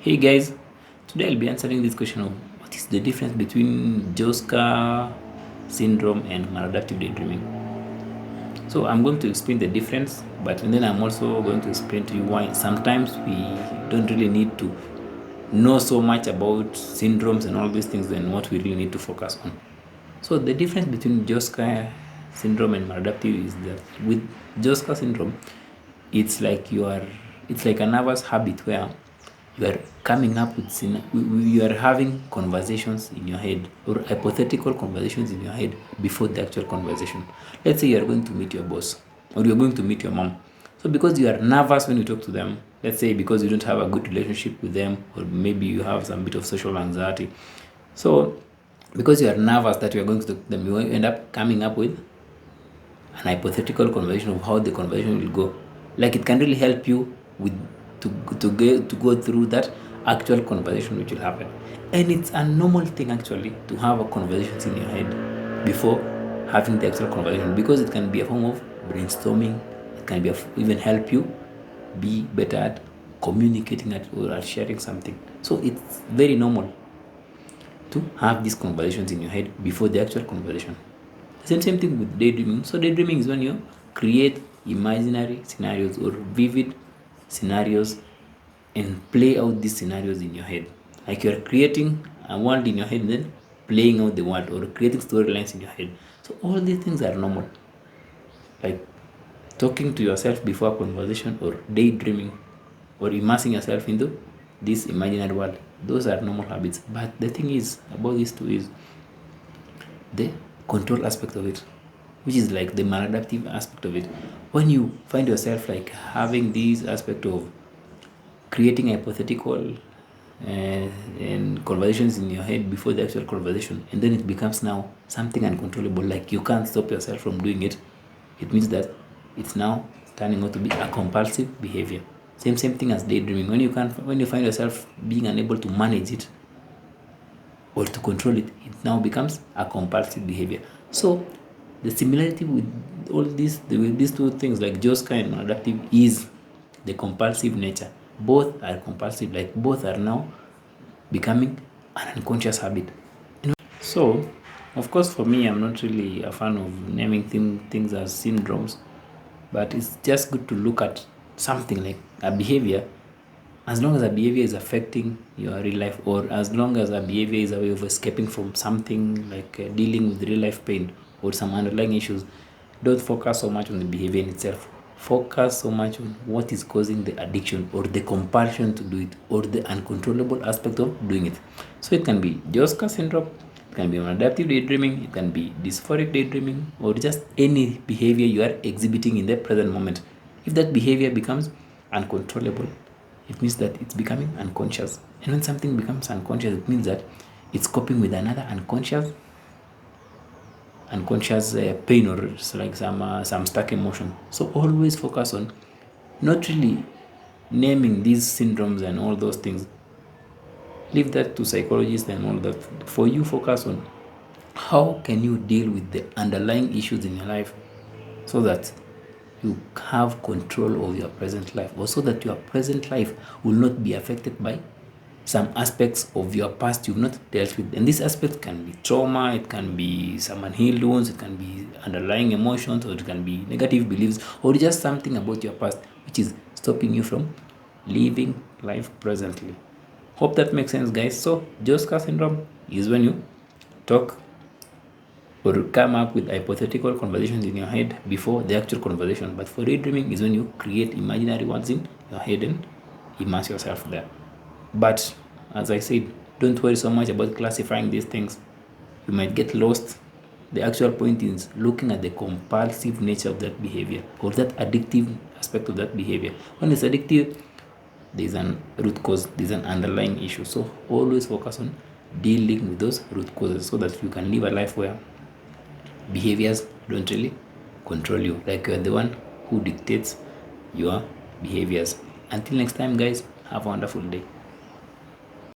Hey guys, today I'll be answering this question of what is the difference between Jouska syndrome and maladaptive daydreaming. So I'm going to explain the difference, but then I'm also going to explain to you why sometimes we don't really need to know so much about syndromes and all these things than what we really need to focus on. So the difference between Jouska syndrome and maladaptive is that with Jouska syndrome, it's like it's like a nervous habit where you are coming up with you are having conversations in your head or hypothetical conversations in your head before the actual conversation. Let's say you are going to meet your boss or you're going to meet your mom. So because you are nervous when you talk to them, let's say because you don't have a good relationship with them, or maybe you have some bit of social anxiety, so because you are nervous that you are going to talk to them, you end up coming up with an hypothetical conversation of how the conversation will go. Like it can really help you with to go through that actual conversation which will happen. And it's a normal thing actually to have a conversation in your head before having the actual conversation, because it can be a form of brainstorming. It can be even help you be better at communicating or at sharing something. So it's very normal to have these conversations in your head before the actual conversation. Same thing with daydreaming. So daydreaming is when you create imaginary scenarios or vivid scenarios and play out these scenarios in your head. Like you're creating a world in your head and then playing out the world, or creating storylines in your head. So all these things are normal. Like talking to yourself before a conversation, or daydreaming, or immersing yourself into this imaginary world. Those are normal habits. But the thing is about these two is the control aspect of it, which is like the maladaptive aspect of it. When you find yourself like having this aspect of creating hypothetical and conversations in your head before the actual conversation, and then it becomes now something uncontrollable, like you can't stop yourself from doing it, it means that it's now turning out to be a compulsive behavior. Same thing as daydreaming. When you find yourself being unable to manage it or to control it, it now becomes a compulsive behavior. So the similarity with all these two things, like Jouska and maladaptive, is the compulsive nature. Both are compulsive, like both are now becoming an unconscious habit. So of course for me, I'm not really a fan of naming things as syndromes, but it's just good to look at something like a behavior. As long as a behavior is affecting your real life, or as long as a behavior is a way of escaping from something, like dealing with real life pain or some underlying issues, don't focus so much on the behavior in itself. Focus so much on what is causing the addiction or the compulsion to do it, or the uncontrollable aspect of doing it. So it can be Jouska syndrome, it can be maladaptive daydreaming, it can be dysphoric daydreaming, or just any behavior you are exhibiting in the present moment. If that behavior becomes uncontrollable, it means that it's becoming unconscious. And when something becomes unconscious, it means that it's coping with another unconscious pain, or like some stuck emotion. So always focus on not really naming these syndromes and all those things. Leave that to psychologists and all that. For you, focus on how can you deal with the underlying issues in your life, so that you have control of your present life, or so that your present life will not be affected by some aspects of your past you've not dealt with. And this aspect can be trauma, it can be some unhealed wounds, it can be underlying emotions, or it can be negative beliefs, or just something about your past which is stopping you from living life presently. Hope that makes sense, guys. So Jouska syndrome is when you talk or come up with hypothetical conversations in your head before the actual conversation. But for daydreaming is when you create imaginary ones in your head and immerse yourself there. But as I said, don't worry so much about classifying these things. You might get lost. The actual point is looking at the compulsive nature of that behavior, or that addictive aspect of that behavior. When it's addictive, there's an root cause, there's an underlying issue. So always focus on dealing with those root causes, so that you can live a life where behaviors don't really control you, like you're the one who dictates your behaviors. Until next time, guys, have a wonderful day.